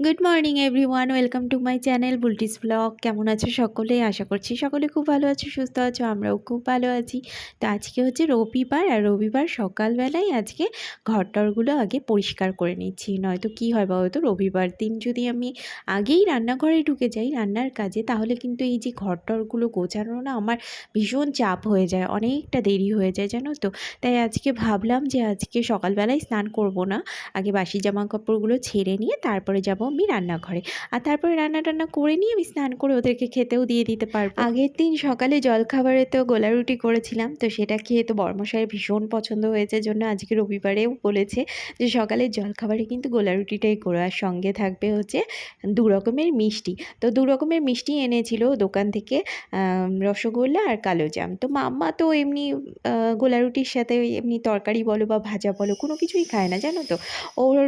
Good morning everyone, welcome to my channel Bulti's blog. কেমন আছো সকলে? আশা করছি সকলে খুব ভালো আছো, সুস্থ আছো। আমরাও খুব ভালো আছি। তো আজকে হচ্ছে রবিবার, আর রবিবার সকালবেলায় আজকে ঘরটরগুলো আগে পরিষ্কার করে নিচ্ছি। নয়তো কী হয় বলো তো, রবিবার দিন যদি আমি আগেই রান্নাঘরে ঢুকে যাই রান্নার কাজে, তাহলে কিন্তু এই যে ঘরটরগুলো গোছানো না আমার ভীষণ চাপ হয়ে যায়, অনেকটা দেরি হয়ে যায় জানো তো। তাই আজকে ভাবলাম যে আজকে সকালবেলায় স্নান করব না, আগে বাসি জামা কাপড়গুলো ছেড়ে নিয়ে তারপরে যাব আমি রান্নাঘরে। আর তারপরে রান্না টান্না করে নিয়ে আমি স্নান করে ওদেরকে খেতেও দিয়ে দিতে পারবো। আগের দিন সকালে জলখাবারে তো গোলা রুটি করেছিলাম, তো সেটা খেয়ে তো বড়মশাইয়ের ভীষণ পছন্দ হয়েছে, জন্য আজকে রবিবারেও বলেছে যে সকালের জলখাবারে কিন্তু গোলা রুটিটাই করো, আর সঙ্গে থাকবে হচ্ছে 2 রকমের মিষ্টি। তো 2 রকমের মিষ্টি এনেছিল দোকান থেকে, রসগোল্লা আর কালোজাম। তো মাম্মা তো এমনি গোলা রুটির সাথে ওই এমনি তরকারি বলো বা ভাজা বলো কোনো কিছুই খায় না জানো তো। ওর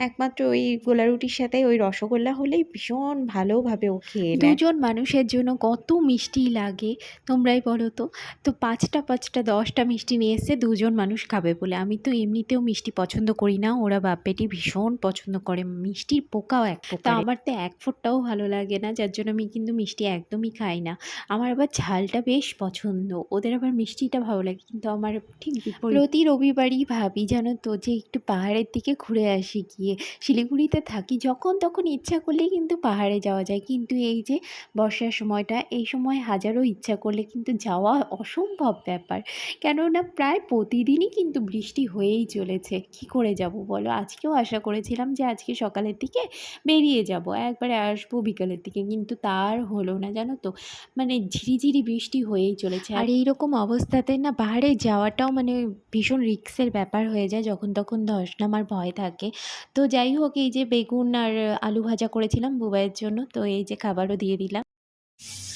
একমাত্র ওই গোলা রুটির সাথে ওই রসগোল্লা হলেই ভীষণ ভালোভাবে ও খেয়ে নেয়। 2 জন মানুষের জন্য কত মিষ্টি লাগে তোমরাই বলো তো। তো 5টা 5টা 10টা মিষ্টি নিয়ে এসছে 2 জন মানুষ খাবে বলে। আমি তো এমনিতেও মিষ্টি পছন্দ করি না, ওরা বাপ বেটি ভীষণ পছন্দ করে, মিষ্টির পোকাও এক প্রকারের। তা আমার তো এক ফোঁটাও ভালো লাগে না, যার জন্য আমি কিন্তু মিষ্টি একদমই খাই না। আমার আবার ঝালটা বেশ পছন্দ, ওদের আবার মিষ্টিটা ভালো লাগে, কিন্তু আমার ঠিক বিপরীত। প্রতি রবিবারই ভাবি জানো তো যে একটু পাহাড়ের দিকে ঘুরে আসি গিয়ে। শিলিগুড়িতে থাকি, যখন তখন ইচ্ছা করলেই কিন্তু পাহাড়ে যাওয়া যায়, কিন্তু এই যে বর্ষার সময়টা, এই সময় হাজারো ইচ্ছা করলে কিন্তু যাওয়া অসম্ভব ব্যাপার। কেননা প্রায় প্রতিদিনই কিন্তু বৃষ্টি হয়েই চলেছে। কি করে যাব বলো? আজকেও আশা করেছিলাম যে আজকে সকালের দিকে বেরিয়ে যাব, একবারে আসবো বিকালের দিকে, কিন্তু তার হলো না জানো তো। মানে ঝিরিঝিরি বৃষ্টি হয়েই চলেছে, আর এইরকম অবস্থাতে না পাহাড়ে যাওয়াটাও মানে ভীষণ রিস্কের ব্যাপার হয়ে যায়, যখন তখন ধস নামার ভয় থাকে। তো যাই হোক, এই যে বেগুন আর আলু ভাজা করেছিলাম বুবাইয়ের জন্য, তো এই যে খাবারও দিয়ে দিলাম।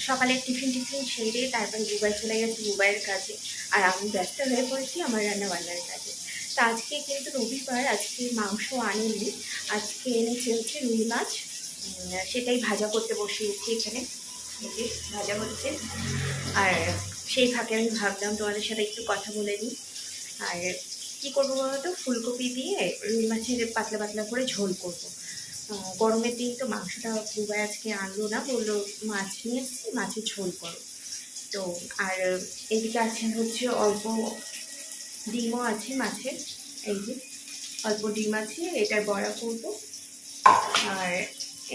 সকালের টিফিন সেরে তারপরে বুবাই চলে গেছে বুবাইয়ের কাজে, আর আমি ব্যস্ত হয়ে পড়েছি আমার রান্না বান্নার কাজে। তো আজকে কিন্তু রবিবার, আজকে মাংস আনেনি, আজকে এনেছে হচ্ছে রুই মাছ। সেটাই ভাজা করতে বসিয়েছি এখানে, এই যে ভাজা হচ্ছে। আর সেই ফাঁকে আমি ভাবলাম তোমাদের সাথে একটু কথা বলে নিই। আর কী করবো বলতো, ফুলকপি দিয়ে রুই মাছের পাতলা পাতলা করে ঝোল করবো। গরমের দিন তো মাংসটা বুবাই আজকে আনলো না, বললো মাছ নিয়ে এসছি, মাছের ঝোল করো। তো আর এদিকে আছে হচ্ছে অল্প ডিমও আছে মাছের, এই যে অল্প ডিম আছে, এটার বড়া করব। আর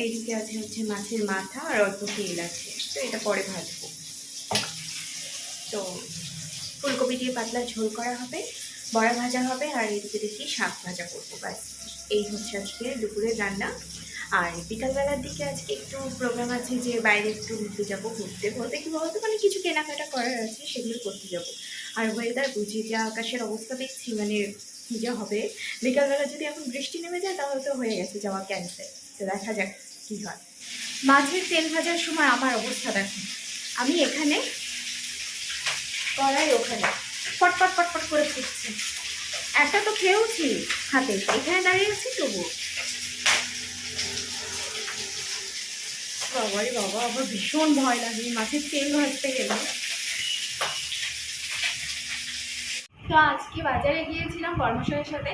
এইদিকে আছে হচ্ছে মাছের মাথা আর অল্প তেল আছে, তো এটা পরে ভাজবো। তো ফুলকপি দিয়ে পাতলা ঝোল করা হবে, বড়া ভাজা হবে, আর এদিকে দেখি শাক ভাজা করবো। ব্যাস, এই হচ্ছে আজকে দুপুরের রান্না। আর বিকালবেলার দিকে আজকে একটু প্রোগ্রাম আছে, যে বাইরে একটু ঘুরতে যাবো। ঘুরতে বলতে কি বলতে, মানে কিছু কেনাকাটা করার আছে, সেগুলো করতে যাব। আর ওয়েদার বুঝি, যা আকাশের অবস্থা দেখছি, মানে কী যা হবে। বিকালবেলা যদি এখন বৃষ্টি নেমে যায় তাহলে তো হয়ে গেছে, যাওয়া ক্যান্সেল। তো দেখা যাক কী হয়। মাছের তেল ভাজার সময় আমার অবস্থা দেখো, আমি এখানে কড়াই ওখানে পটপট পটপট করে ফুটছে। একটা তো খেয়েওছি হাতে, এখানে দাঁড়িয়ে আছি তবু। বাবারে বাবা, আমার ভীষণ ভয় লাগে মাছের তেল ভাজতে গেলে। তো আজকে বাজারে গিয়েছিলাম কর্মশালার সাথে,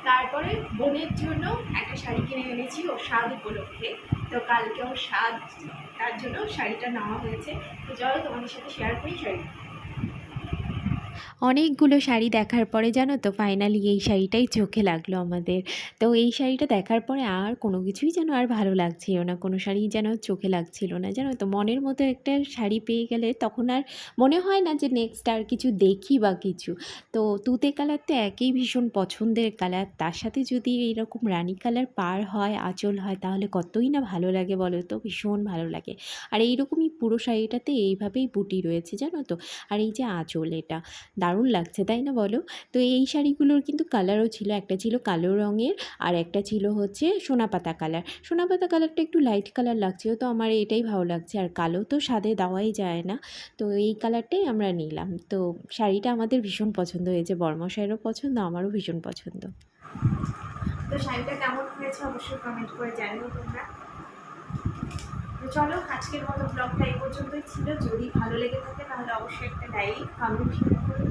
তারপরে বোনের জন্য একটা শাড়ি কিনে এনেছি ওর স্বাদ উপলক্ষে। তো কালকে ওর স্বাদ, তার জন্য শাড়িটা নেওয়া হয়েছে। তো চলো তোমাদের সাথে শেয়ার করি শাড়ি। অনেকগুলো শাড়ি দেখার পরে জানো তো ফাইনালি এই শাড়িটাই চোখে লাগলো আমাদের। তো এই শাড়িটা দেখার পরে আর কোনো কিছুই যেন আর ভালো লাগছিল না, কোনো শাড়ি যেন চোখে লাগছিল না জানো তো। মনের মতো একটা শাড়ি পেয়ে গেলে তখন আর মনে হয় না যে নেক্সট আর কিছু দেখি বা কিছু। তো তুতে কালার তো একই ভীষণ পছন্দের কালার, তার সাথে যদি এইরকম রানী কালার পার হয়, আঁচল হয়, তাহলে কতই না ভালো লাগে বলো তো, ভীষণ ভালো লাগে। আর এইরকমই পুরো শাড়িটাতে এইভাবেই বুটি রয়েছে জানো তো। আর এই যে আঁচল, এটা দারুণ লাগছে তাই না বলো? তো এই শাড়িগুলোর কিন্তু কালারও ছিল, একটা ছিল কালো রঙের, আর একটা ছিল হচ্ছে সোনাপাতা কালার। সোনাপাতা কালারটা একটু লাইট কালার লাগছিল, তো আমার এটাই ভালো লাগছে, আর কালো তো সাদে দেওয়াই যায় না, তো এই কালারটাই আমরা নিলাম। তো শাড়িটা আমাদের ভীষণ পছন্দ হয়েছে, বর্মশাইয়েরও পছন্দ, আমারও ভীষণ পছন্দ। তো শাড়িটা কেমন হয়েছে অবশ্যই কমেন্ট করে জানিও তোমরা। তো চলো, আজকের মতো ব্লগটা এই পর্যন্তই ছিল। যদি ভালো লেগে থাকে তাহলে অবশ্যই একটা লাইক, কমেন্ট, শেয়ার করে